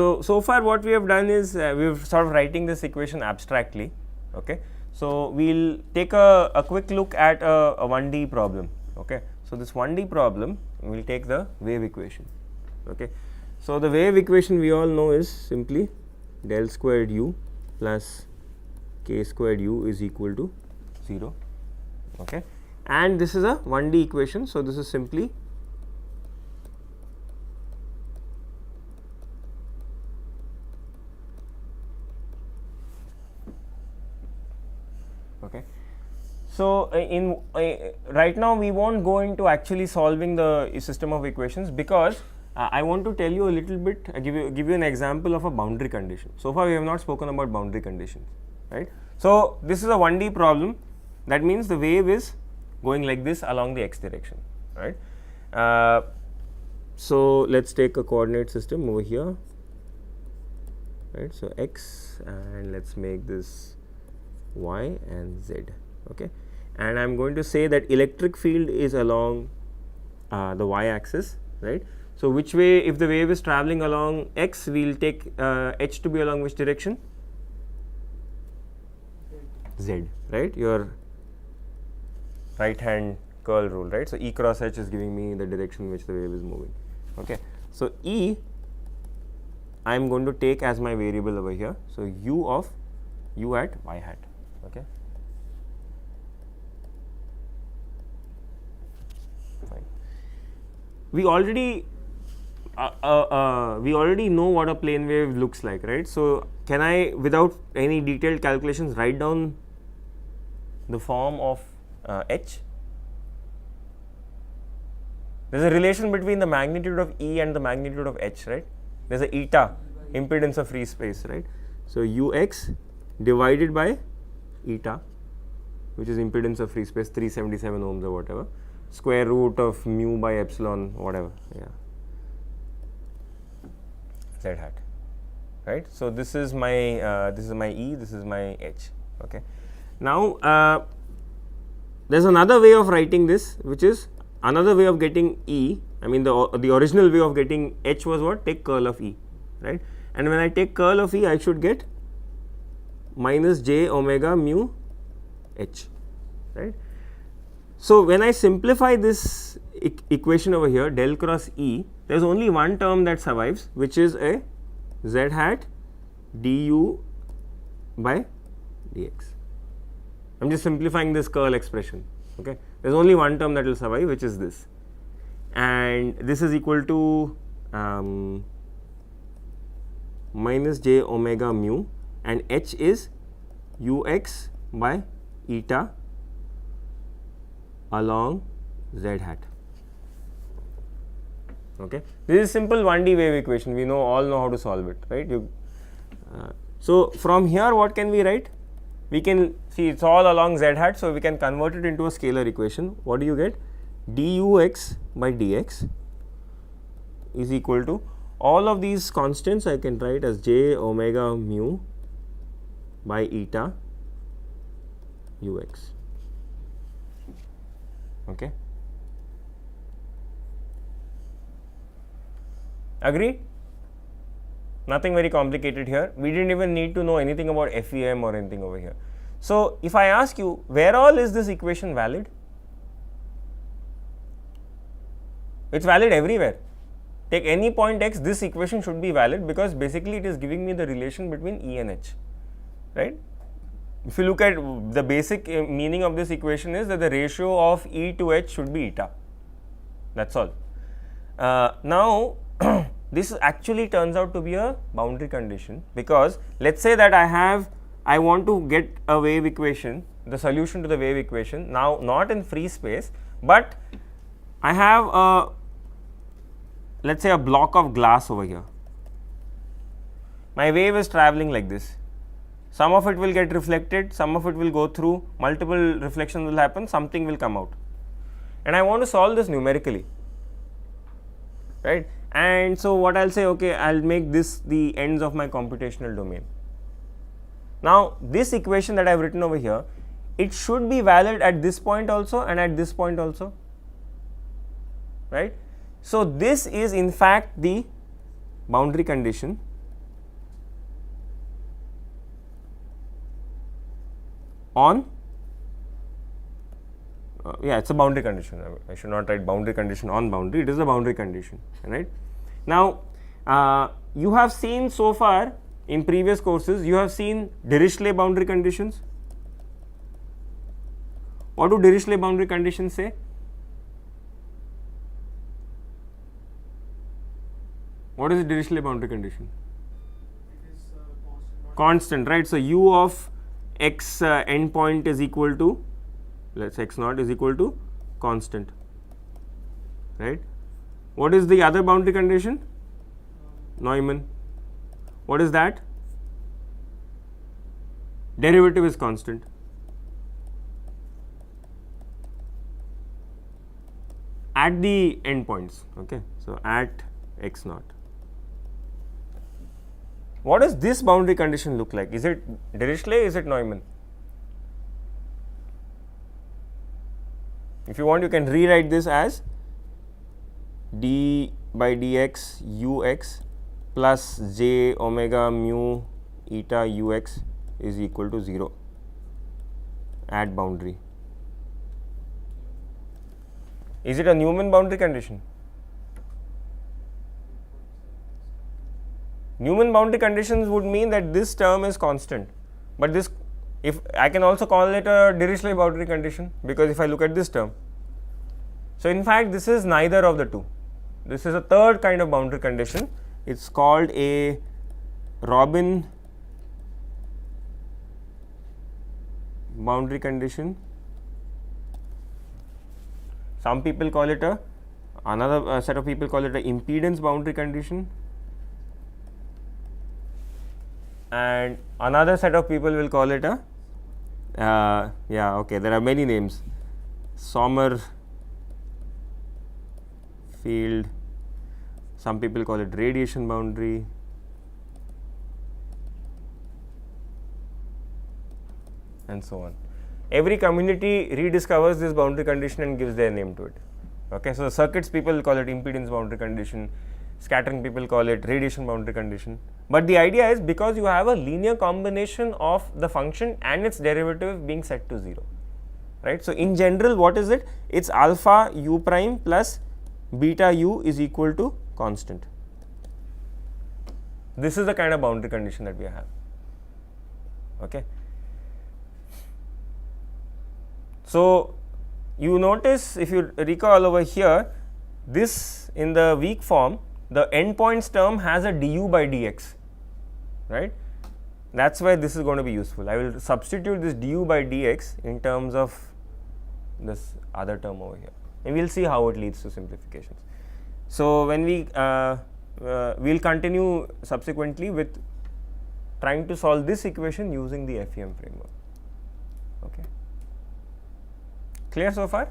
So far what we have done is we've sort of writing this equation abstractly. Okay. So we'll take a quick look at a 1D problem. Okay. So this 1D problem, we'll take the wave equation. Okay. So the wave equation we all know is simply del squared u plus k squared u is equal to 0. Okay. And this is a 1D equation. So this is simply okay. So right now we won't go into actually solving the system of equations, because I want to tell you a little bit, give you an example of a boundary condition. So far we have not spoken about boundary conditions, right. So this is a 1D problem. That means the wave is going like this along the x direction, right. So let's take a coordinate system over here, right. So x, and let's make this y and z. Okay. And I am going to say that electric field is along the y axis, right. So which way, if the wave is traveling along x, we will take h to be along which direction? Z, right, your right hand curl rule, right. So E cross H is giving me the direction in which the wave is moving. Okay. So E I am going to take as my variable over here. So u at y hat. Okay. Fine. We already know what a plane wave looks like, right. So can I, without any detailed calculations, write down the form of H? There is a relation between the magnitude of E and the magnitude of H, right. There is a eta, impedance of free space, right. So ux divided by eta, which is impedance of free space, 377 ohms or whatever, square root of mu by epsilon, whatever, yeah, z hat, right. So this is my E, this is my H. Okay. Now there is another way of writing this, which is another way of getting E. I mean the original way of getting H was what? Take curl of E, right. And when I take curl of E, I should get minus j omega mu H, right. So when I simplify this equation over here, del cross E, there is only one term that survives, which is a z hat du by dx. I am just simplifying this curl expression. Okay. There is only one term that will survive, which is this, and this is equal to minus j omega mu, and H is ux by eta along z hat. Okay. This is simple 1D wave equation. We all know how to solve it, right. So from here, what can we write? We can see it's all along z hat, so we can convert it into a scalar equation. What do you get? dux by dx is equal to, all of these constants I can write as j omega mu by eta ux. Okay. Agree? Nothing very complicated here. We didn't even need to know anything about FEM or anything over here. So if I ask you, where all is this equation valid? It's valid everywhere. Take any point x, this equation should be valid, because basically it is giving me the relation between E and H, right. If you look at the basic meaning of this equation is that the ratio of E to H should be eta. That's all. Now this actually turns out to be a boundary condition, because let's say that I want to get a wave equation, the solution to the wave equation, now not in free space, but I have a, let's say, a block of glass over here. My wave is traveling like this. Some of it will get reflected, some of it will go through, multiple reflections will happen, something will come out, and I want to solve this numerically, right. And so what I will say, okay, I will make this the ends of my computational domain. Now this equation that I have written over here, it should be valid at this point also and at this point also, right. So this is in fact the boundary condition on yeah, it's a boundary condition. I should not write boundary condition on boundary, it is a boundary condition, right. Now, you have seen so far in previous courses, you have seen Dirichlet boundary conditions. What do Dirichlet boundary conditions say? What is a Dirichlet boundary condition? It is constant. Constant, right. So, u of x endpoint is equal to, let us say x naught is equal to constant, right. What is the other boundary condition? Neumann. What is that? Derivative is constant. At the endpoints, okay. So, at x naught. What does this boundary condition look like? Is it Dirichlet? Is it Neumann? If you want, you can rewrite this as d by dx ux plus j omega mu eta ux is equal to 0 at boundary. Is it a Neumann boundary condition? Neumann boundary conditions would mean that this term is constant, but this, if I can also call it a Dirichlet boundary condition, because if I look at this term, so in fact this is neither of the two. This is a third kind of boundary condition. It's called a Robin boundary condition. Some people call it another set of people call it a impedance boundary condition, and another set of people will call it a yeah, okay, there are many names, Sommerfeld, some people call it radiation boundary, and so on. Every community rediscovers this boundary condition and gives their name to it. Okay, so the circuits people call it impedance boundary condition, scattering people call it radiation boundary condition. But the idea is, because you have a linear combination of the function and its derivative being set to 0, right. So, in general, what is it? It's alpha u prime plus beta u is equal to constant. This is the kind of boundary condition that we have. Okay. So, you notice, if you recall over here, this in the weak form, the endpoints term has a du by dx, right. That is why this is going to be useful. I will substitute this du by dx in terms of this other term over here, and we will see how it leads to simplifications. So, when we will continue subsequently with trying to solve this equation using the FEM framework. Okay. Clear so far?